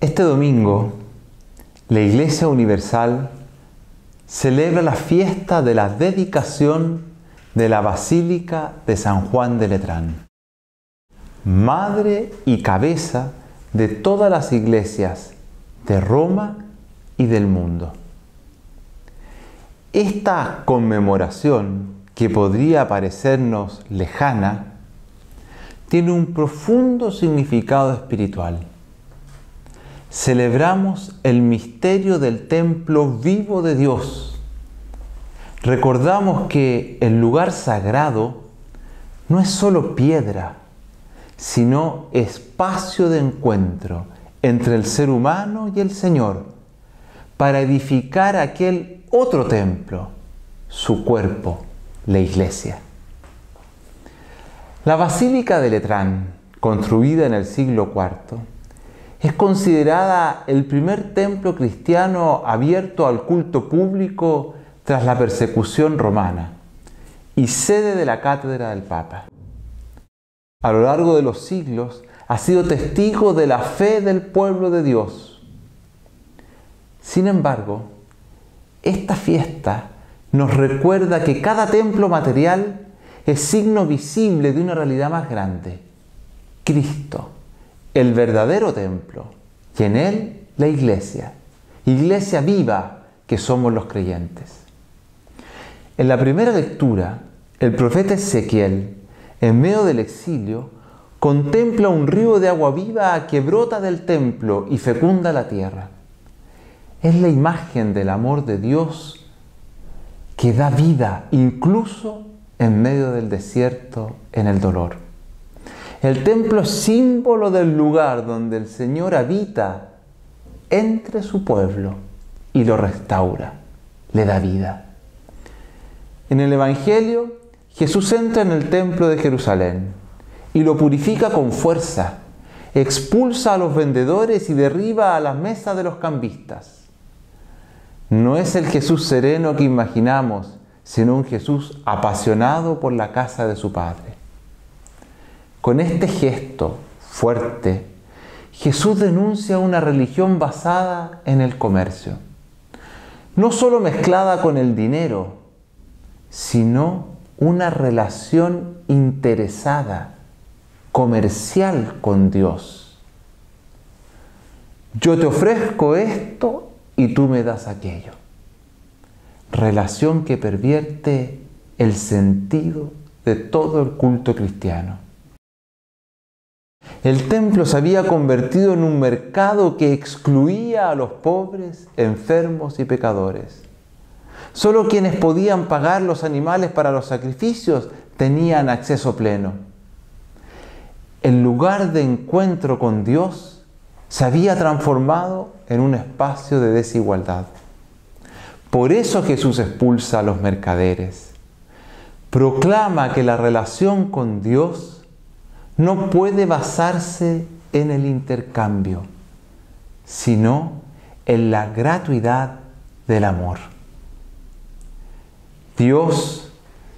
Este domingo, la Iglesia Universal celebra la fiesta de la dedicación de la Basílica de San Juan de Letrán, madre y cabeza de todas las iglesias de Roma y del mundo. Esta conmemoración, que podría parecernos lejana, tiene un profundo significado espiritual. Celebramos el misterio del templo vivo de Dios. Recordamos que el lugar sagrado no es solo piedra, sino espacio de encuentro entre el ser humano y el Señor, para edificar aquel otro templo, su cuerpo, la Iglesia. La Basílica de Letrán, construida en el siglo IV, es considerada el primer templo cristiano abierto al culto público tras la persecución romana y sede de la cátedra del Papa. A lo largo de los siglos ha sido testigo de la fe del pueblo de Dios. Sin embargo, esta fiesta nos recuerda que cada templo material es signo visible de una realidad más grande: Cristo, el verdadero templo, y en Él la Iglesia viva que somos los creyentes. En la primera lectura, el profeta Ezequiel, en medio del exilio, contempla un río de agua viva que brota del templo y fecunda la tierra. Es la imagen del amor de Dios que da vida incluso en medio del desierto, en el dolor. El templo es símbolo del lugar donde el Señor habita entre su pueblo y lo restaura, le da vida. En el Evangelio, Jesús entra en el templo de Jerusalén y lo purifica con fuerza, expulsa a los vendedores y derriba a las mesas de los cambistas. No es el Jesús sereno que imaginamos, sino un Jesús apasionado por la casa de su Padre. Con este gesto fuerte, Jesús denuncia una religión basada en el comercio, no solo mezclada con el dinero, sino una relación interesada, comercial con Dios. Yo te ofrezco esto y tú me das aquello. Relación que pervierte el sentido de todo el culto cristiano. El templo se había convertido en un mercado que excluía a los pobres, enfermos y pecadores. Solo quienes podían pagar los animales para los sacrificios tenían acceso pleno. El lugar de encuentro con Dios se había transformado en un espacio de desigualdad. Por eso Jesús expulsa a los mercaderes. Proclama que la relación con Dios no puede basarse en el intercambio, sino en la gratuidad del amor. Dios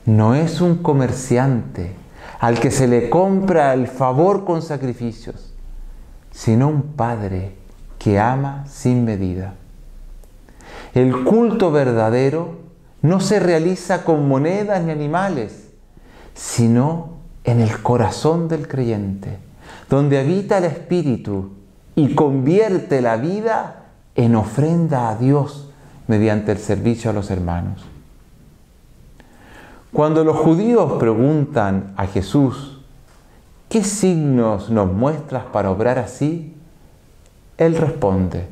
no es un comerciante al que se le compra el favor con sacrificios, sino un Padre que ama sin medida. El culto verdadero no se realiza con monedas ni animales, sino en el corazón del creyente, donde habita el Espíritu y convierte la vida en ofrenda a Dios mediante el servicio a los hermanos. Cuando los judíos preguntan a Jesús, ¿qué signos nos muestras para obrar así?, Él responde: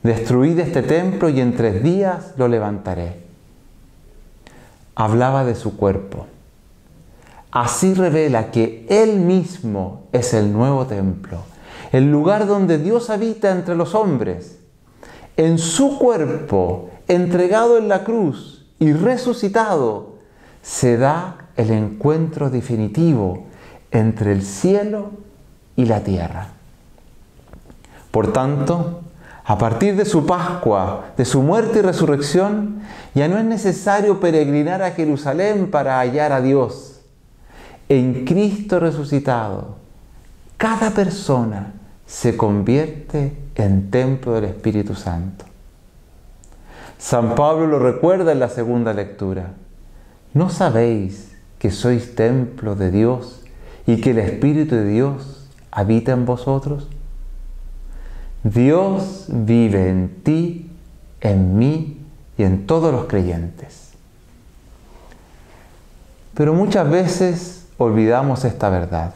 destruid este templo y en 3 días lo levantaré. Hablaba de su cuerpo. Así revela que Él mismo es el nuevo templo, el lugar donde Dios habita entre los hombres. En su cuerpo, entregado en la cruz y resucitado, se da el encuentro definitivo entre el cielo y la tierra. Por tanto, a partir de su Pascua, de su muerte y resurrección, ya no es necesario peregrinar a Jerusalén para hallar a Dios. En Cristo resucitado, cada persona se convierte en templo del Espíritu Santo. San Pablo lo recuerda en la segunda lectura. ¿No sabéis que sois templo de Dios y que el Espíritu de Dios habita en vosotros? Dios vive en ti, en mí y en todos los creyentes. Pero muchas veces olvidamos esta verdad.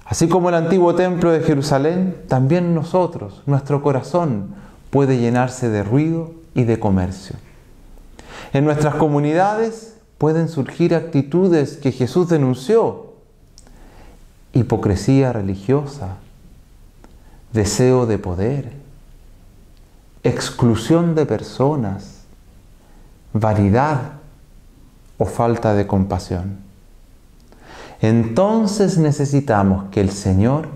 Así como el antiguo templo de Jerusalén, también nosotros, nuestro corazón, puede llenarse de ruido y de comercio. En nuestras comunidades pueden surgir actitudes que Jesús denunció: hipocresía religiosa, deseo de poder, exclusión de personas, vanidad o falta de compasión. Entonces necesitamos que el Señor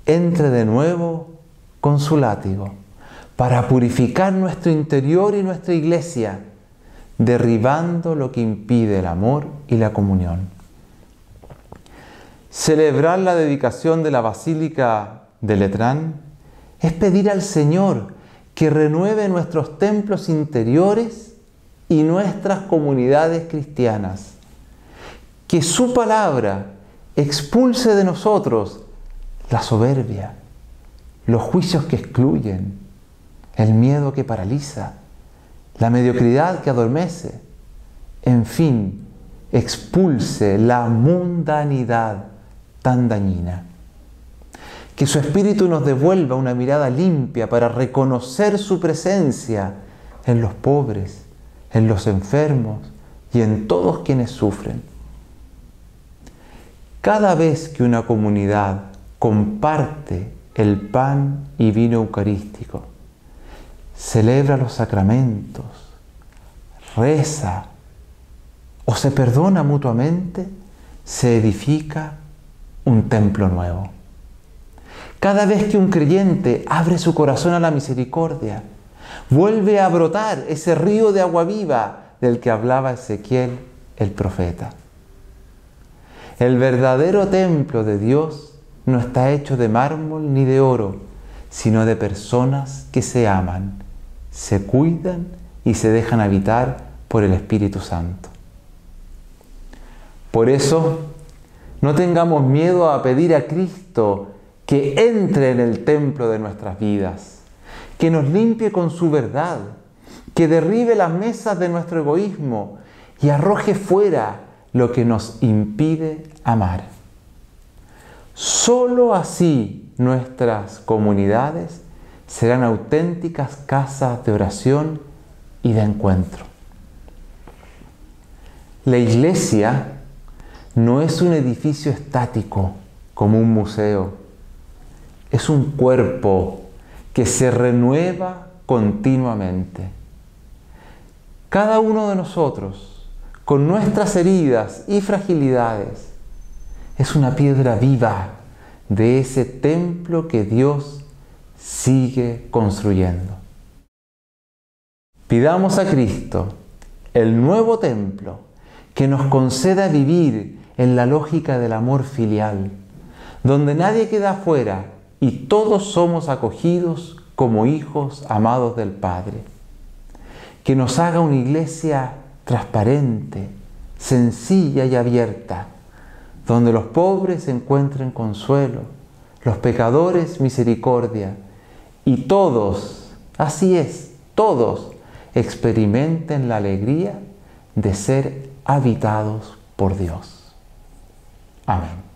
entre de nuevo con su látigo para purificar nuestro interior y nuestra iglesia, derribando lo que impide el amor y la comunión. Celebrar la dedicación de la Basílica de Letrán es pedir al Señor que renueve nuestros templos interiores y nuestras comunidades cristianas. Que su palabra expulse de nosotros la soberbia, los juicios que excluyen, el miedo que paraliza, la mediocridad que adormece. En fin, expulse la mundanidad tan dañina. Que su Espíritu nos devuelva una mirada limpia para reconocer su presencia en los pobres, en los enfermos y en todos quienes sufren. Cada vez que una comunidad comparte el pan y vino eucarístico, celebra los sacramentos, reza o se perdona mutuamente, se edifica un templo nuevo. Cada vez que un creyente abre su corazón a la misericordia, vuelve a brotar ese río de agua viva del que hablaba Ezequiel el profeta. El verdadero templo de Dios no está hecho de mármol ni de oro, sino de personas que se aman, se cuidan y se dejan habitar por el Espíritu Santo. Por eso, no tengamos miedo a pedir a Cristo que entre en el templo de nuestras vidas, que nos limpie con su verdad, que derribe las mesas de nuestro egoísmo y arroje fuera lo que nos impide amar. Solo así nuestras comunidades serán auténticas casas de oración y de encuentro. La iglesia no es un edificio estático como un museo, es un cuerpo que se renueva continuamente. Cada uno de nosotros, con nuestras heridas y fragilidades, es una piedra viva de ese templo que Dios sigue construyendo. Pidamos a Cristo, el nuevo templo, que nos conceda vivir en la lógica del amor filial, donde nadie queda afuera y todos somos acogidos como hijos amados del Padre. Que nos haga una iglesia transparente, sencilla y abierta, donde los pobres encuentren consuelo, los pecadores misericordia, y todos, así es, todos experimenten la alegría de ser habitados por Dios. Amén.